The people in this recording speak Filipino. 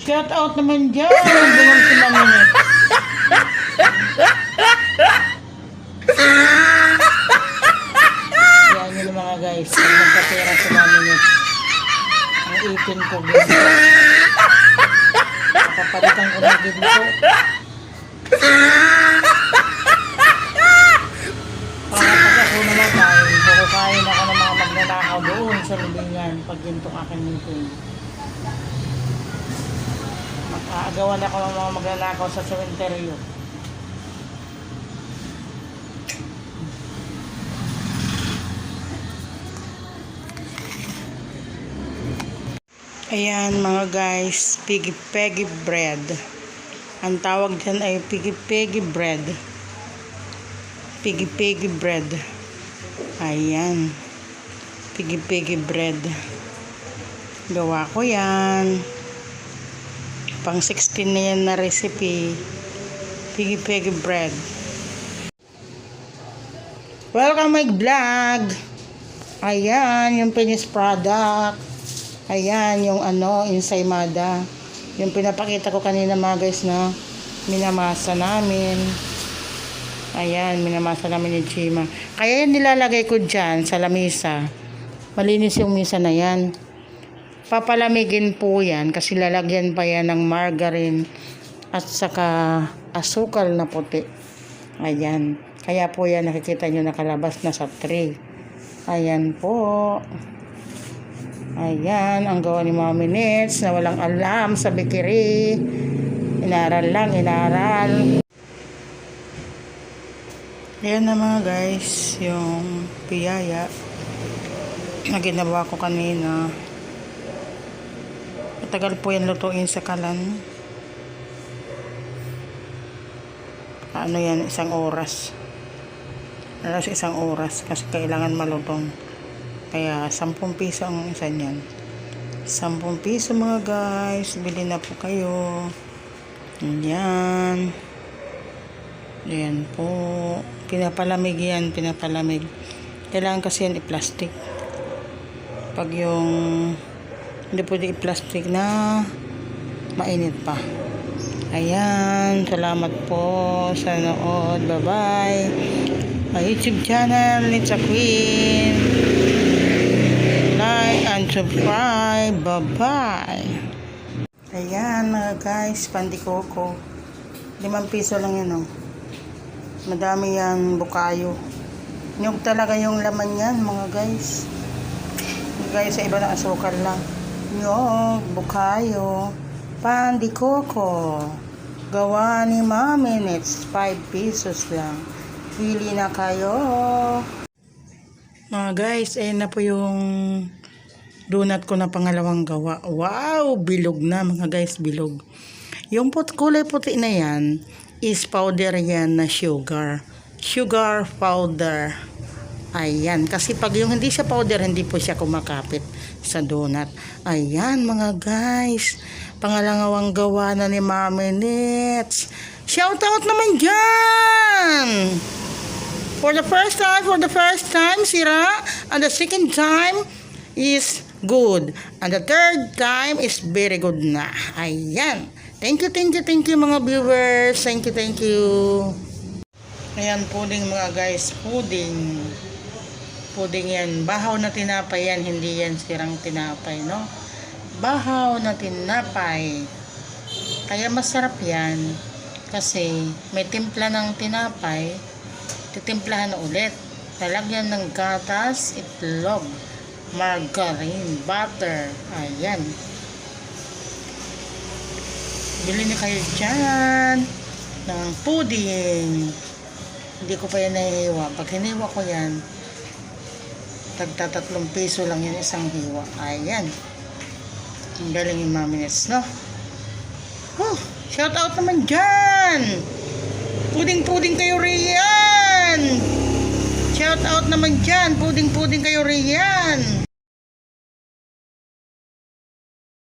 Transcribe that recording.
Shout out naman dyan. Bungang si Maminit. Yan yun mga guys. Pag nagkatira si Maminit. Ang ipin ko. Kapapalitan ko na dito. Pagkatapos ako namatay, kukain ako ng mga magnanakaw doon sa libingan pag ginto aking ipin. Mag-aagawan ako ng mga magnanakaw sa sementeryo. Ayan mga guys, piggy-peggy bread. Ang tawag dyan ay piggy-peggy bread. Piggy-peggy bread. Ayan. Piggy-peggy bread. Gawa ko yan. Pang 16 na yan na recipe. Piggy-peggy bread. Welcome my vlog. Ayan, yung finished product. Ayan, yung ensaymada. Yung pinapakita ko kanina mga guys na minamasa namin. Ayan, minamasa namin yung chima. Kaya yan nilalagay ko dyan sa lamisa. Malinis yung misa na yan. Papalamigin po yan kasi lalagyan pa yan ng margarine at saka asukal na puti. Ayan. Kaya po yan nakikita nyo nakalabas na sa tray. Ayan po. Ayan, ang gawa ni Mami Nets na walang alam sa bikiri. Inaral lang, inaral. Ayan na mga guys, yung piyaya na ginawa ko kanina. Matagal po yan lutuin sa kalan. Ano yan, 1 oras. Alas 1 oras kasi kailangan malutong. Kaya 10 piso ang isa niyan. 10 piso mga guys. Bili na po kayo. Ayan. Ayan po. Pinapalamig yan. Pinapalamig. Kailangan kasi yan i-plastic. Pag yung hindi pwede i-plastic na mainit pa. Ayan. Salamat po sa nood. Bye-bye. My YouTube channel, It's a Queen. Like and subscribe. Bye-bye. Ayan mga guys, pandikoko. 5 piso lang yan, oh. Madami yan, bukayo. Nyug talaga yung laman yan mga guys. Guys, sa iba na asukal lang. Nyug, bukayo, pandikoko. Gawa ni Mami Nets, 5 pesos lang. Pili na kayo. Mga guys, ayun na po yung donut ko na pangalawang gawa. Wow! Bilog na mga guys, bilog. Yung kulay puti na yan is powder yan na sugar. Sugar powder. Ayan. Kasi pag yung hindi siya powder, hindi po siya kumakapit sa donut. Ayan mga guys. Pangalawang gawa na ni Mami Nets. Shout out naman dyan! For the first time, sira. And the second time is good. And the third time is very good na. Ayan. Thank you mga viewers. Thank you. Ayan, pudding mga guys. Pudding. Pudding yan. Bahaw na tinapay yan. Hindi yan sirang tinapay, no? Bahaw na tinapay. Kaya masarap yan. Kasi may timpla ng tinapay. Titimplahan na ulit. Lalagyan ng gatas, itlog, margarine, butter. Ayan. Bili na kayo dyan ng pudding. Hindi ko pa yan nahihiwa. Pag hiniwa ko yan, tagta 3 piso lang yan isang hiwa. Ayan. Ang galing yung Mami Nets, no? Shout out naman dyan! Puding kayo riyan! Shout out naman dyan! Puding kayo riyan!